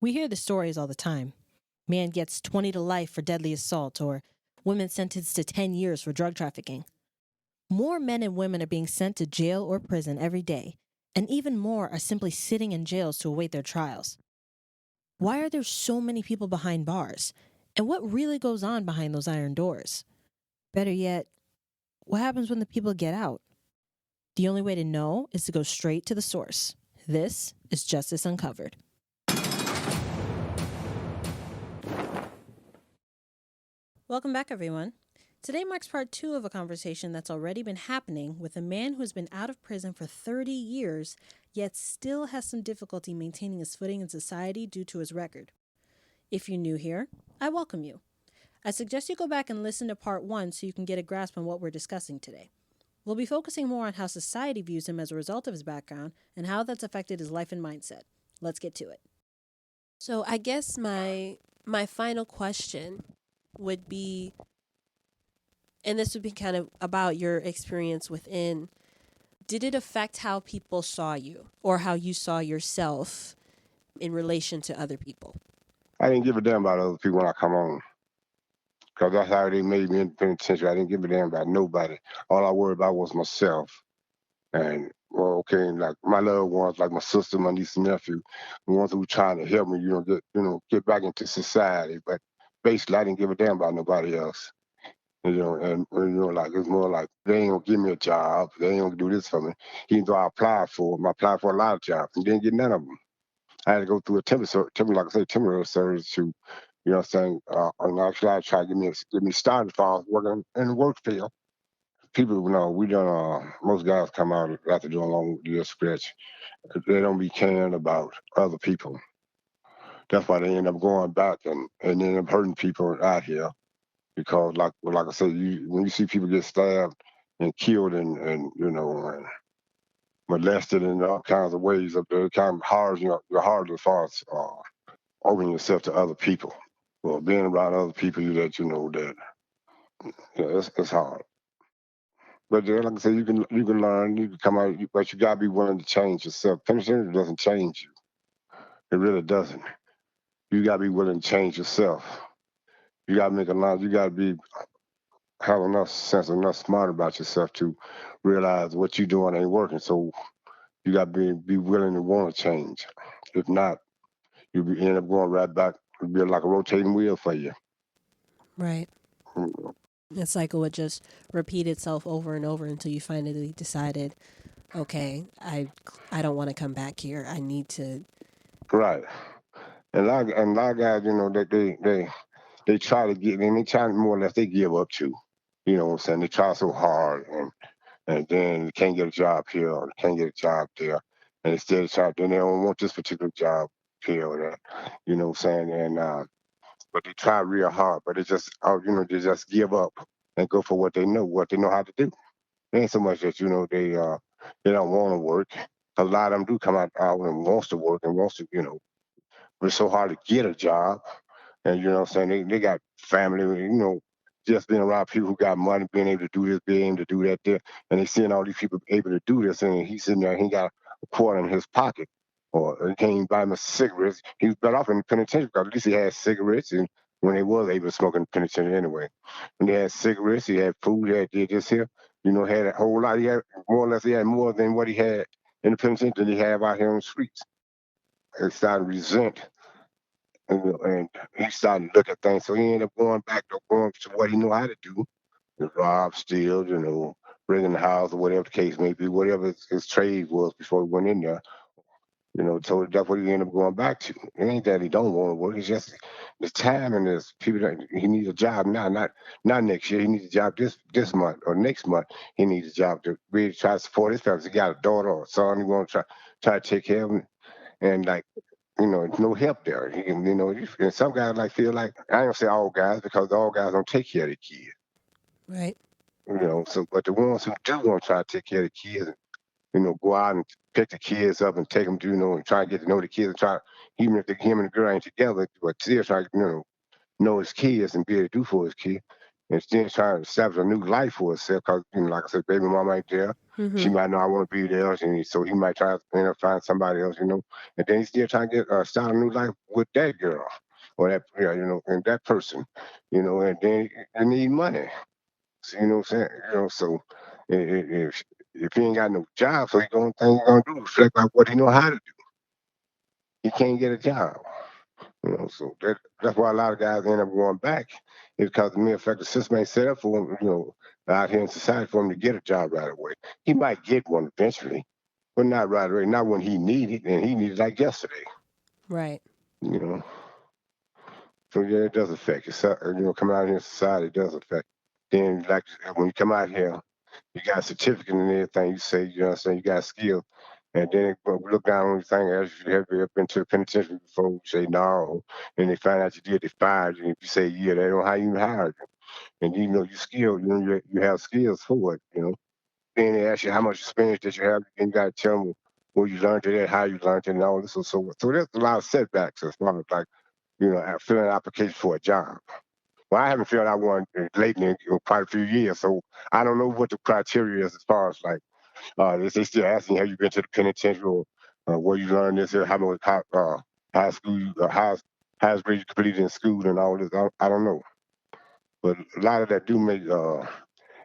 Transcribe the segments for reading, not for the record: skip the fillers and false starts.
We hear the stories all the time. Man gets 20 to life for deadly assault, or women sentenced to 10 years for drug trafficking. More men and women are being sent to jail or prison every day, and even more are simply sitting in jails to await their trials. Why are there so many people behind bars? And what really goes on behind those iron doors? Better yet, what happens when the people get out? The only way to know is to go straight to the source. This is Justice Uncovered. Welcome back, everyone. Today marks part 2 of a conversation that's already been happening with a man who's been out of prison for 30 years, yet still has some difficulty maintaining his footing in society due to his record. If you're new here, I welcome you. I suggest you go back and listen to part 1 so you can get a grasp on what we're discussing today. We'll be focusing more on how society views him as a result of his background and how that's affected his life and mindset. Let's get to it. So I guess my final question would be, and this would be kind of about your experience within, did it affect how people saw you or how you saw yourself in relation to other people? I didn't give a damn about other people when I come on. Because that's how they made me in the penitentiary. I didn't give a damn about nobody. All I worried about was myself. And, well, okay, like my loved ones, like my sister, my niece and nephew, the ones who were trying to help me, get back into society. But basically, I didn't give a damn about nobody else. Like it's more like they ain't gonna give me a job. They ain't gonna do this for me. Even though I applied for them, I applied for a lot of jobs and didn't get none of them. I had to go through a temporary service to, what I'm saying, and actually I tried to get me started as far as working in the work field. People know we done. Most guys come out after doing a long year stretch. They don't be caring about other people. That's why they end up going back and end up hurting people out here. Because like I said, when you see people get stabbed and killed and molested in all kinds of ways, it kind of hard, your heart as far as opening yourself to other people. Well, being around other people, that it's hard. But like I said, you can learn, you can come out, but you gotta be willing to change yourself. Penitentiary doesn't change you. It really doesn't. You gotta be willing to change yourself. You gotta make a lot. You gotta have enough sense, enough smart about yourself to realize what you're doing ain't working. So you gotta be willing to want to change. If not, end up going right back. It'll be like a rotating wheel for you. Right. The cycle would just repeat itself over and over until you finally decided, okay, I don't want to come back here. I need to. Right. And a lot of guys, that they try to get, and they try more or less they give up too. You know what I'm saying? They try so hard, and then they can't get a job here or they can't get a job there, and instead then they don't want this particular job here or there. You know what I'm saying? And but they try real hard, but they just give up and go for what they know how to do. It ain't so much that they don't want to work. A lot of them do come out and wants to work and wants to but it's so hard to get a job. And you know what I'm saying? They got family, just being around people who got money, being able to do this, being able to do that there. And they seeing all these people able to do this, and he's sitting there, he got a quarter in his pocket. Or he can't even buy him a cigarettes. He was better off in the penitentiary because at least he had cigarettes and when they was able to smoke in the penitentiary anyway. When he had cigarettes, he had food, he had did this here, had a whole lot. He had more or less he had more than what he had in the penitentiary than he had out here on the streets. He started to resent and he started to look at things. So he ended up going to what he knew how to do, rob, steal, bring in the house or whatever the case may be, whatever his trade was before he went in there. So that's what he ended up going back to. It ain't that he don't want to work. It's just the time and there's people that he needs a job now, not next year. He needs a job this month or next month. He needs a job to really try to support his family. He got a daughter or a son. He want to try to take care of him. And no help there. And some guys feel like I don't say all guys because all guys don't take care of their kids. Right. So but the ones who do want to try to take care of the kids, go out and pick the kids up and take them to, and try to get to know the kids and try, even if him and the girl ain't together, but still try to, know his kids and be able to do for his kid. and still trying to establish a new life for herself. Because, like I said, baby mama ain't there. She Mhm. might know I want to be there, and so he might try to find somebody else, and then he's still trying to start a new life with that girl or that, and that person, and then you need money. So, you know what I'm saying? So if he ain't got no job, so he gonna thing he gonna do is reflect like what he know how to do. He can't get a job. So that's why a lot of guys end up going back, is because the mere fact the system ain't set up for him, out here in society for him to get a job right away. He might get one eventually, but not right away, not when he needed, and he needed like yesterday, Right. you know. So yeah, it does affect you. So, coming out here in society, it does affect. Then like when you come out here, you got a certificate and everything. You say, you know what I'm saying, you got skill. And then they look down on you thing, ask you, have you ever been to the penitentiary before? You say no. And they find out you did, they fired you. And if you say yeah, they don't hire you. And you know you skilled, you have skills for it. Then they ask you how much experience that you have, and you gotta tell them where you learned it at, how you learned it, and all this and so forth. So there's a lot of setbacks as far as like, filling an application for a job. Well, I haven't filled out one lately in quite a few years, so I don't know what the criteria is as far as like, they still asking, have you been to the penitentiary, or where you learned this, or how much high school, highest grade you completed in school, and all this. I don't know, but a lot of that do make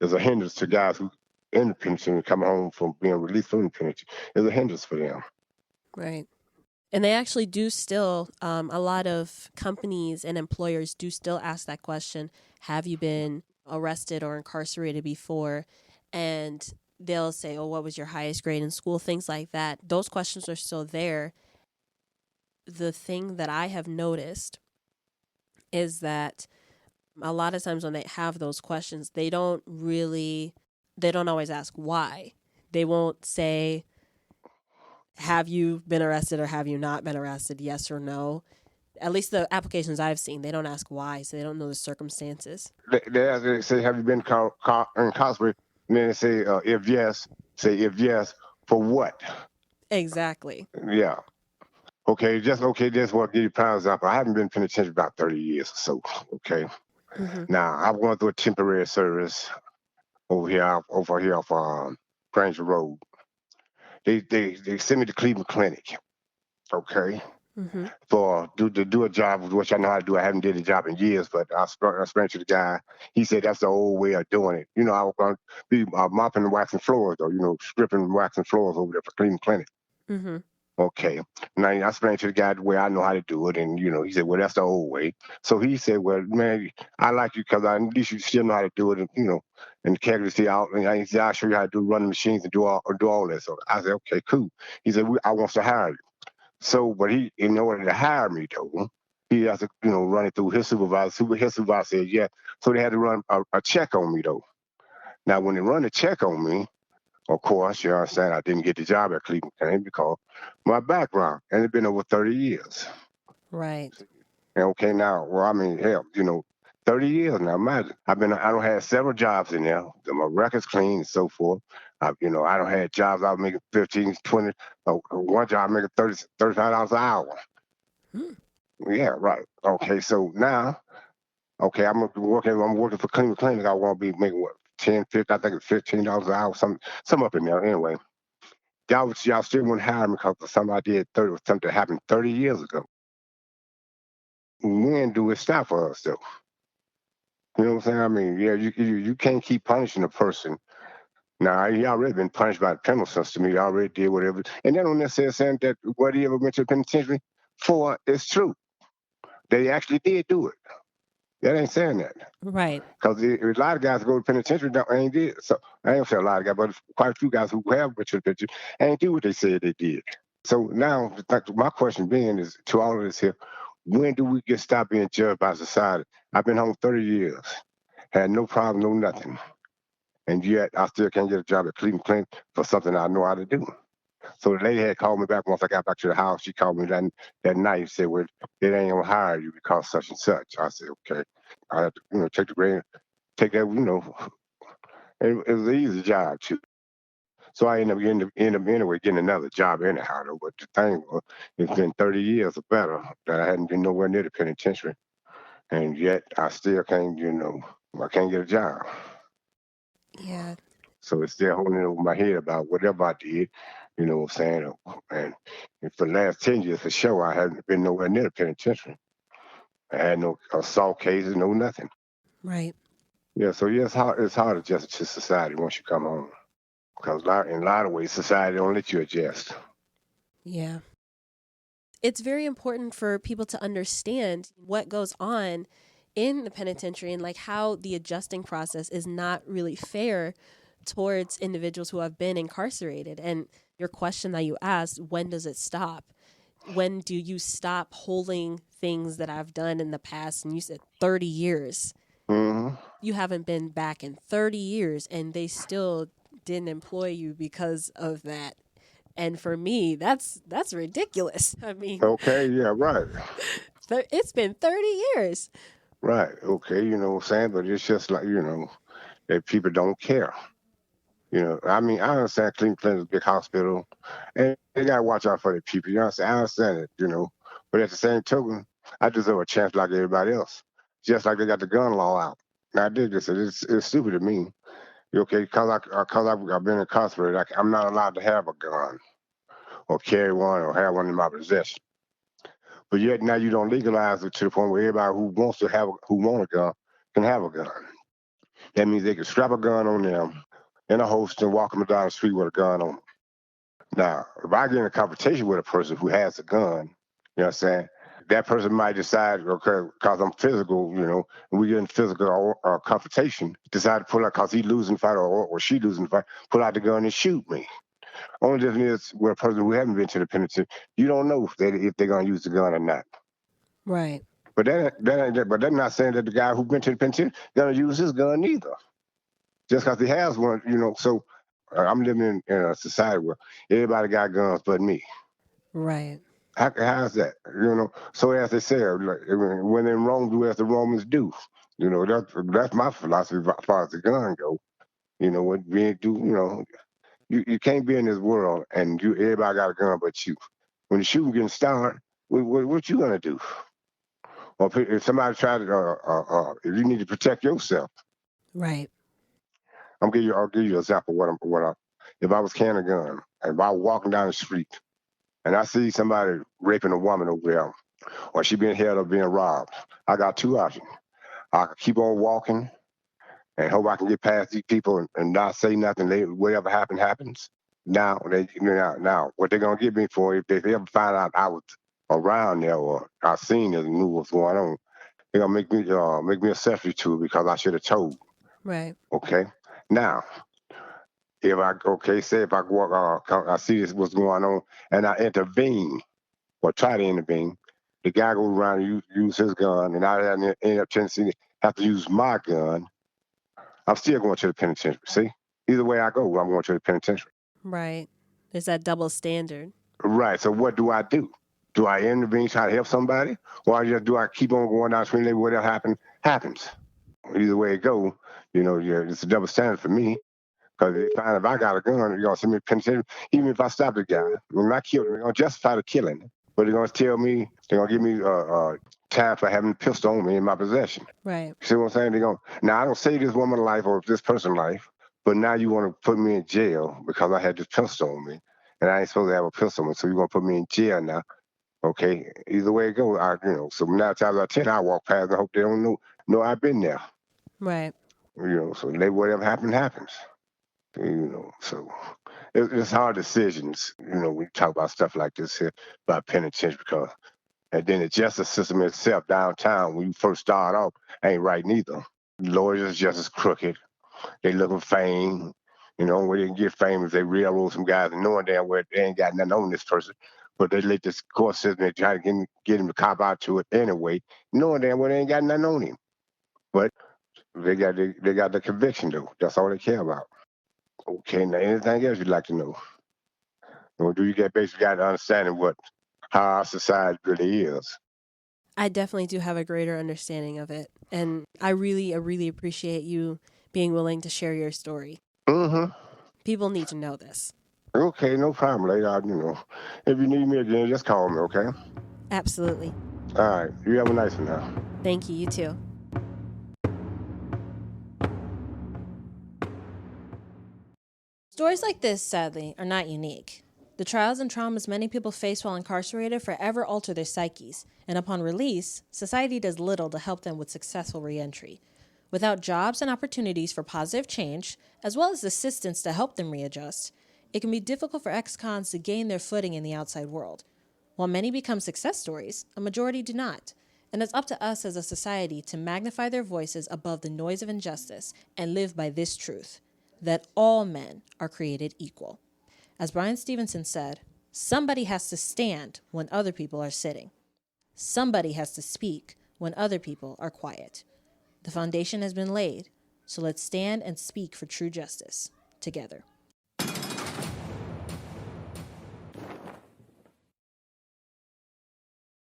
is a hindrance to guys who in the penitentiary coming home from being released from the penitentiary. Is a hindrance for them. Right. And they actually do still, a lot of companies and employers do still ask that question: have you been arrested or incarcerated before? And they'll say, oh, what was your highest grade in school? Things like that. Those questions are still there. The thing that I have noticed is that a lot of times when they have those questions, they don't always ask why. They won't say, have you been arrested or have you not been arrested? Yes or no. At least the applications I've seen, they don't ask why, so they don't know the circumstances. They say, have you been incarcerated? And then they say, if yes, say if yes, for what? Exactly. Yeah. Okay, just want to give you a prime example. I haven't been penitentiary about 30 years or so. Okay. Mm-hmm. Now I'm going through a temporary service over here off Granger Road. They sent me to Cleveland Clinic, okay, Mm-hmm. to do a job which I know how to do. I haven't did a job in years, but I explained to the guy. He said that's the old way of doing it. I was going to be mopping and waxing floors, or stripping and waxing floors over there for Cleveland Clinic. Mm-hmm. Okay. Now I explained to the guy the way I know how to do it, and he said, "Well, that's the old way." So he said, "Well, man, I like you because at least you still know how to do it, and the calculate out." And he said, "I'll show you how to run the machines and do all that." So I said, "Okay, cool." He said, "I want to hire you." So, but he, in order to hire me though, he has to, run it through his supervisor. His supervisor said, "Yeah." So they had to run a check on me though. Now, when they run a check on me, of course, you understand, I didn't get the job at Cleveland Clinic because my background, and it's been over 30 years. Right. And okay, now, well, I mean, hell, 30 years now. Imagine, I don't have several jobs in there. My record's clean and so forth. I don't have jobs I was making 15, 20. One job making $35 an hour. Mm. Yeah, right. Okay, so now, okay, I'm working for Cleveland Clinic. I want to be making what, 10, 50, I think it's $15 an hour, some up in there anyway. Y'all still wouldn't hire me because of something I did 30, something that happened 30 years ago. When do it stop for us though? You know what I'm saying? I mean, yeah, you can't keep punishing a person. Now he already been punished by the penal system. He already did whatever, and that don't necessarily saying that what he ever went to the penitentiary for is true. They actually did do it. That ain't saying that. Right. Because a lot of guys go to penitentiary ain't did. So I ain't say a lot of guys, but quite a few guys who have went to the penitentiary ain't do what they said they did. So now, my question being is to all of this here: when do we get stop being judged by society? I've been home 30 years, had no problem, no nothing, and yet I still can't get a job at Cleveland Clinic for something I know how to do. So the lady had called me back once I got back to the house. She called me that night and said, "Well, it ain't gonna hire you because such and such." I said, "Okay." I had to, take the grade, take that, it was an easy job too. So I end up anyway getting another job anyhow. Though. But the thing was, it's been 30 years or better that I hadn't been nowhere near the penitentiary, and yet I still can't. I can't get a job. Yeah. So it's still holding over my head about whatever I did, you know what I'm saying? And for the last 10 years, for sure, I haven't been nowhere near the penitentiary. I had no assault cases, no nothing. Right. Yeah, so yeah, it's hard to adjust to society once you come home. Because in a lot of ways, society don't let you adjust. Yeah. It's very important for people to understand what goes on in the penitentiary and like how the adjusting process is not really fair towards individuals who have been incarcerated. And your question that you asked, when does it stop? When do you stop holding things that I've done in the past? And you said 30 years. Mm-hmm. You haven't been back in 30 years and they still didn't employ you because of that. And for me, that's ridiculous. I mean, Okay, yeah, right. it's been 30 years. Right, okay, you know what I'm saying? But it's just like, that people don't care. I mean, I understand Cleveland is a big hospital, and they got to watch out for the people. You know what I'm saying? I understand it. But at the same token, I deserve a chance like everybody else. Just like they got the gun law out. Now, I did this. It's stupid to me. Okay, cause I've been incarcerated, I'm not allowed to have a gun or carry one or have one in my possession. But yet now you don't legalize it to the point where everybody who want a gun can have a gun. That means they can strap a gun on them in a holster and walk them down the street with a gun on them. Now, if I get in a confrontation with a person who has a gun, you know what I'm saying? That person might decide, okay, because I'm physical, and we get in physical confrontation, decide to pull out, because he losing the fight or she losing the fight, pull out the gun and shoot me. Only difference is with a person who haven't been to the penitentiary, you don't know if they're going to use the gun or not. Right. But that's not saying that the guy who's been to the penitentiary going to use his gun either. Just because he has one, So I'm living in a society where everybody got guns but me. Right. How's that? So as they say, like, when in Rome, do as the Romans do. That's my philosophy as far as the gun go. What we do, you can't be in this world and everybody got a gun but you. When the shooting getting started, what you gonna do? Or if somebody try to, if you need to protect yourself, Right. I'll give you an example. If I was carrying a gun and if I was walking down the street and I see somebody raping a woman over there, or she being held or being robbed, I got two options. I can keep on walking and hope I can get past these people and not say nothing. Whatever happens. Now, what they're gonna get me for if they ever find out I was around there or I seen it and knew what's going on, they're gonna make me a accessory to it because I should have told. Right. Okay. Now, say if I walk, I see this what's going on and I intervene or try to intervene, the guy goes around and use his gun, and I end up tendency to have to use my gun. I'm still going to the penitentiary. See, either way I go, I'm going to the penitentiary. Right. There's that double standard. Right. So what do I do? Do I intervene, try to help somebody, or do I keep on going down the street and whatever happens? Either way it go, yeah, it's a double standard for me. Because if I got a gun, you're gonna send me to penitentiary. Even if I stop the guy, when I kill him, they're gonna justify the killing. But they're gonna tell me they're gonna give me time for having a pistol on me in my possession. Right. See what I'm saying? Now I don't save this woman's life or this person's life, but now you want to put me in jail because I had this pistol on me, and I ain't supposed to have a pistol on me. So you're gonna put me in jail now. Okay. Either way it goes, So 9 times out of 10, I walk past and hope they don't know I've been there. Right. So whatever happens. So it's hard decisions, when you talk about stuff like this here, about penitentiary, because, and then the justice system itself downtown, when you first start off, ain't right neither. Lawyers is just as crooked. They looking fame, where they can get fame if they railroad some guys and knowing damn well they ain't got nothing on this person. But they let this court system, they try to get him to cop out to it anyway, knowing damn well they ain't got nothing on him. But they got the conviction though. That's all they care about. Okay, now anything else you'd like to know? Or do you basically got an understanding how our society really is? I definitely do have a greater understanding of it. And I really appreciate you being willing to share your story. Mm-hmm. People need to know this. Okay, no problem, lady. If you need me again, just call me, okay? Absolutely. All right. You have a nice one now. Thank you. You too. Stories like this, sadly, are not unique. The trials and traumas many people face while incarcerated forever alter their psyches, and upon release, society does little to help them with successful reentry. Without jobs and opportunities for positive change, as well as assistance to help them readjust, it can be difficult for ex-cons to gain their footing in the outside world. While many become success stories, a majority do not, and it's up to us as a society to magnify their voices above the noise of injustice and live by this truth, that all men are created equal. As Brian Stevenson said, somebody has to stand when other people are sitting. Somebody has to speak when other people are quiet. The foundation has been laid, so let's stand and speak for true justice together.